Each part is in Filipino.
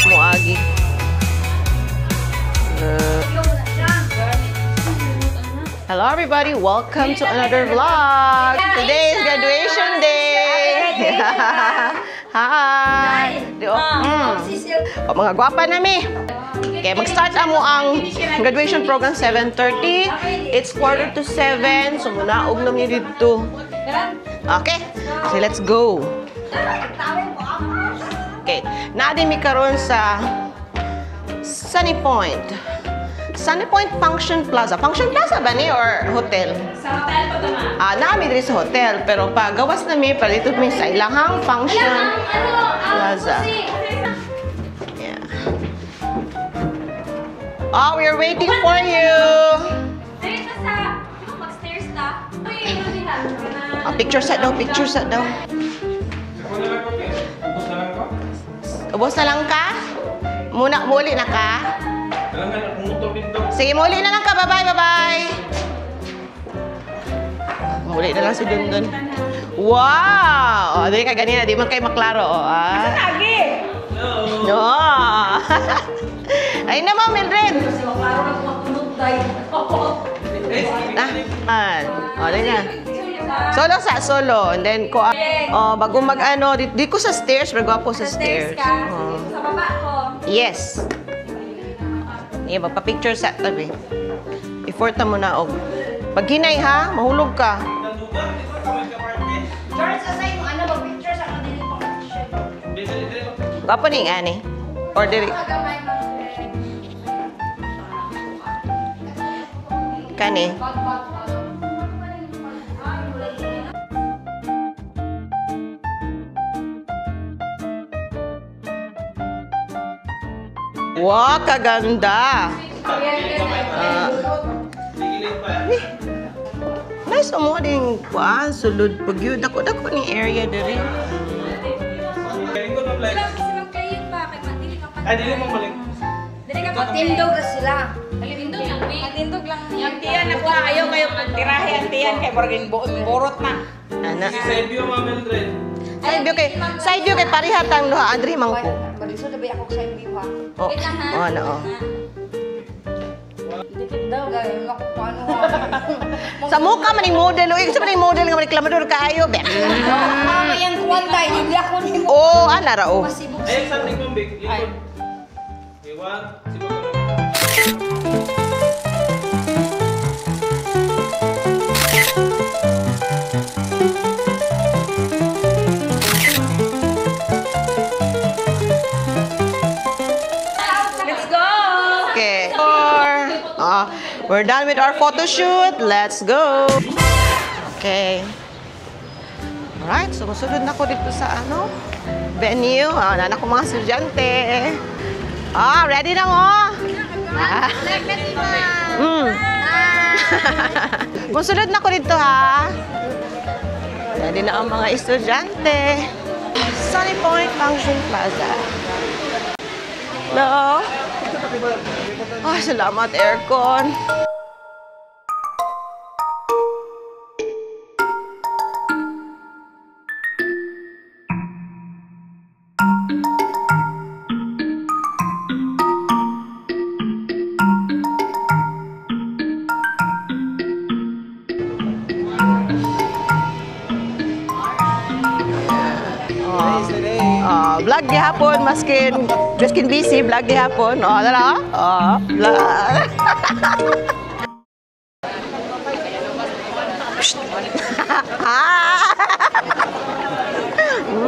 Muagi. Hello everybody, welcome to another vlog. Today is graduation day. Hi. Mga gwapa nami. Okay, mag-start amo ang graduation program 7:30. It's 6:45, so munaog na mi dito. Okay, so let's go. Okay, naadi mi karon sa Sunny Point. Sunny Point Function Plaza. Function Plaza ba ni or hotel? Sa hotel pa tama. Nami diri sa hotel, pero pagawas na mi palito mi sa ilahang Function Plaza. Yeah. Oh, we're waiting for you. Dito sa mag-stairs ta. Picture set daw, picture set daw. Ubos na lang ka? Muli na ka? Sige, muli na lang ka. Bye-bye, bye-bye. Muli na lang si Dundun. Wow! O, dali ka ganina. Di man kayo maklaro. Saan lagi? No. Ay naman, Mildred. Maklaro na kumakunod tayo. O, dali na. Solo sa solo. And then, bago mag-ano, di ko sa stairs. Magwapo sa stairs. Sa baba ko. Yes. Yeah, magpa-picture sa tabi. I-forta mo na, og. Pag hinay, ha? Mahulog ka. George, sa sa'yo, ano ba picture sa kanila pang Gwapo ni ani. Or diri. Kani. Wow, kaganda. Nice mo din kuan sulod pag yun. Dako ni area diri. Dili mo balik. Dili ka patindog ka sila. Tindog lang, patindog lang. Yung tiyan na kuha kayo tirahe ang tiyan kay Borgin borot na. Ana. Side view, Ma'am Mildred. Side view kay parihatang duha Andri mangko. Baliso na ba ako sa view ha? Oh, ano oh. Dikit daw gayong ako paano ha. Sa mukha maning model, oy, gusto maning model nga reklamador kaayo, be. Mama yan kuwan tayo, hindi ako ni mo. Oh, ana ra oh. Ay, something mong big. Likod. Iwan. We're done with our photo shoot. Let's go. Okay. Alright, so masunod na ko dito sa venue. Nana ko mga estudyante. Ready na mo? Masunod na ko dito ha. Ready na ang mga estudyante. Sunny Point Function Plaza. Hello? Salamat, aircon. Vlog gihapon maskin busy vlog gihapon. Dala. Vlog.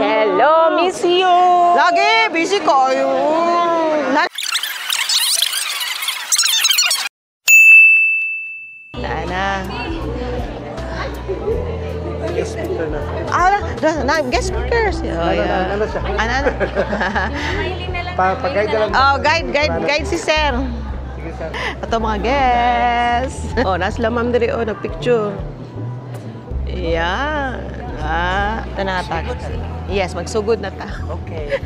Hello, miss you. Lagi busy kayo. Nana. Guest speaker na. Guest speakers. Ano siya? Pag-guide lang. Guide si sir. Sige, sir. Ito mga guests. Nasla ma'am diri nagpicture. Yan. Tanatag. Yes, magsugod na ta. Okay.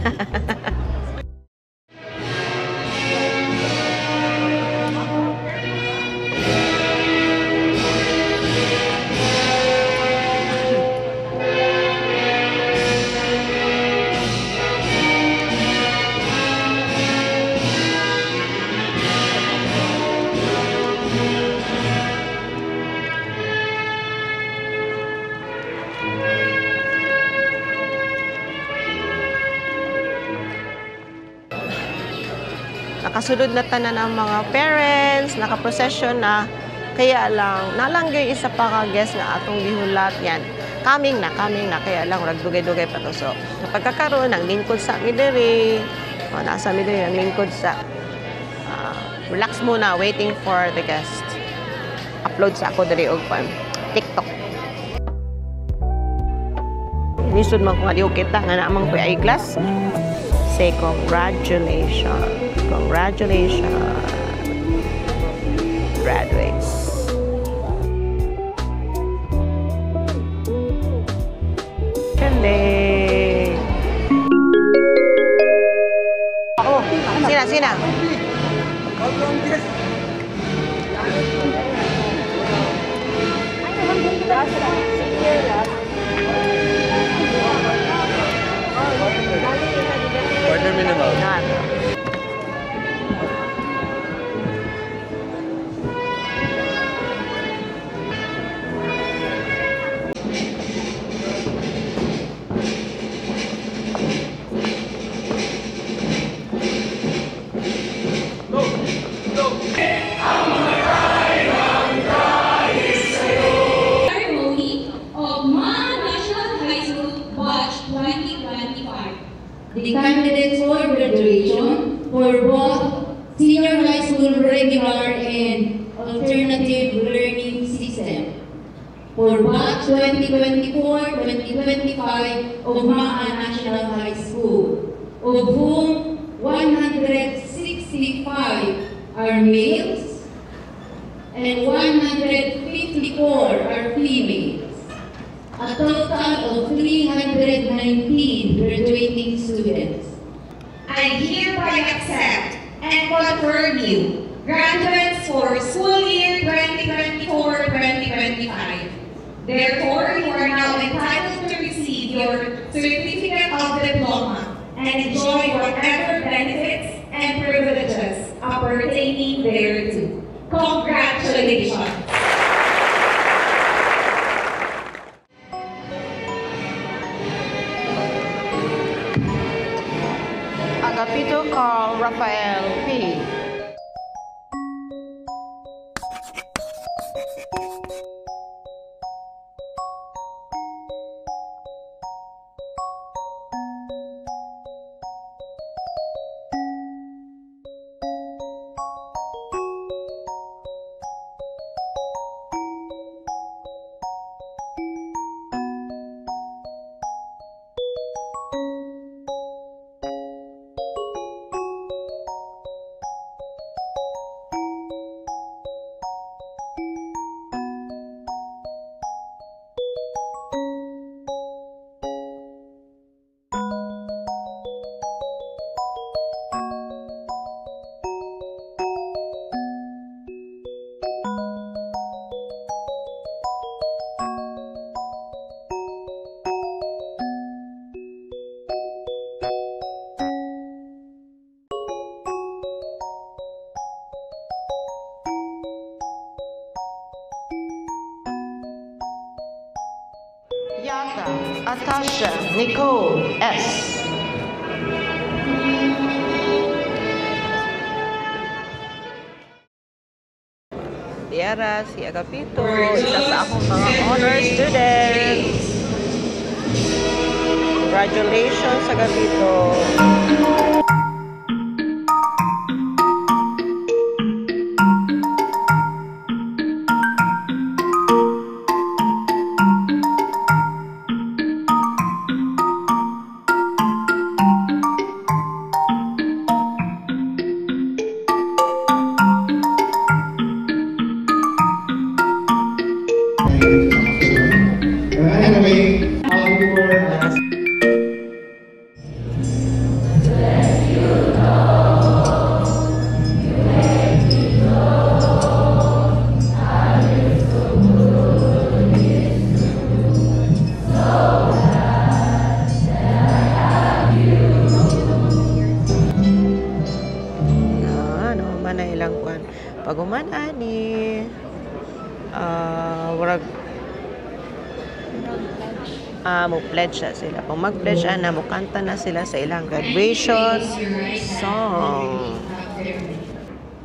Nakasulod na tanan ang mga parents, nakaprocession na. Kaya lang, nalanggay isa pa ka guest nga atong gihulat yan. Coming na, kaya lang, ragdugay-dugay pa to. So, napagkakaroon ng lingkod sa midiri, nasa midiri ng lingkod sa, relax muna, waiting for the guest. Upload sa ako diri og TikTok. Lisod man ko nga di ko kita nga naamang ko ay class. Say congratulations. Congratulations. Graduates. Galing. Oh, sina. Order minimum. Ceremony of Maan National High School Batch 2025. The candidates for graduation for both senior high school regular and alternative learning system. For batch 2024-2025 of Maan National High School, of whom 165 are males and 154 are females. A total of 319 graduating students. I hereby accept and confirm you graduates for school year 2024-2025. Therefore, you are now entitled to receive your certificate of diploma and enjoy whatever benefits and privileges appertaining thereto. Congratulations! Agapito Carl Rafael P. Yata Atasha Nicole S. Tiara, si Agapito, isa sa akong mga honor students. Congratulations, Agapito. Anyway, Paguman ani warag mo pledge na sila. Pag mag-pledge na mo kanta na sila sa ilang graduation song. after me.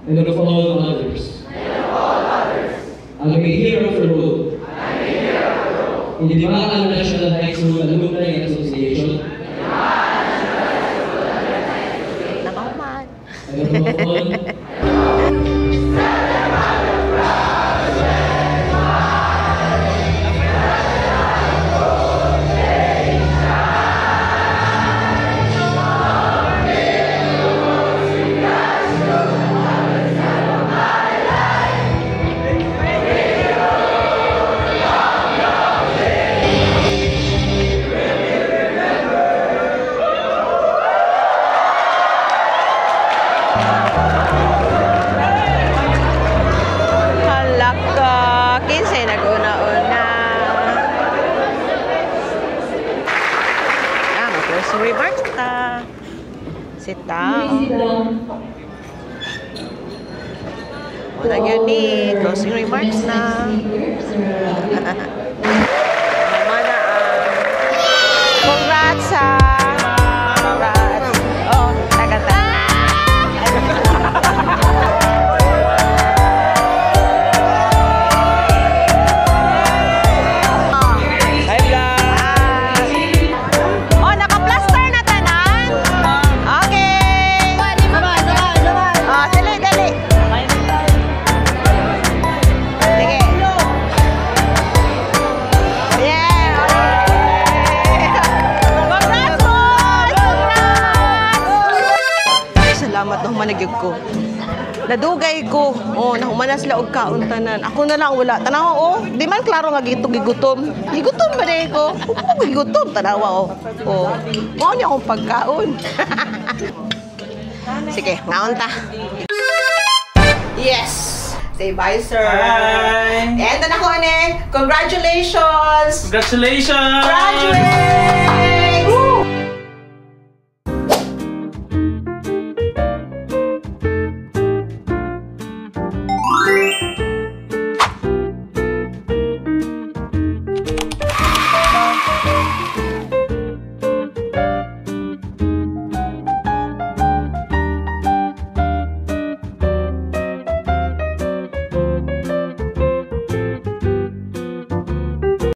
and of all others. I am a hero of the road. In the Dimaan National High School Alumni Association. Nakaman. And above all, Halaka. 15 nag-una-una. Closing remarks ta. Sit down. Wala yun ni. Closing remarks na. Mama na congrats ha. Congrats. Oh, tagata. Oh, naka-plaster na tanan. Okay. Oh, dali, dali. Sige. Yeah. Congrats, boys! Congrats! Salamat na humanagyog ko. Nadugay ko. Oh, nahumanas sila og kaon tanan. Ako na lang wala. Tanawa oh, di man klaro nga gitog gigutom. Gigutom ba day ko? Oo, gigutom tanawa oh. Oh. Mo niya akong pagkaon. Sige, ngaon ta. Yes. Say bye, sir. Bye! And then ako ane, congratulations. Congratulations! Graduate!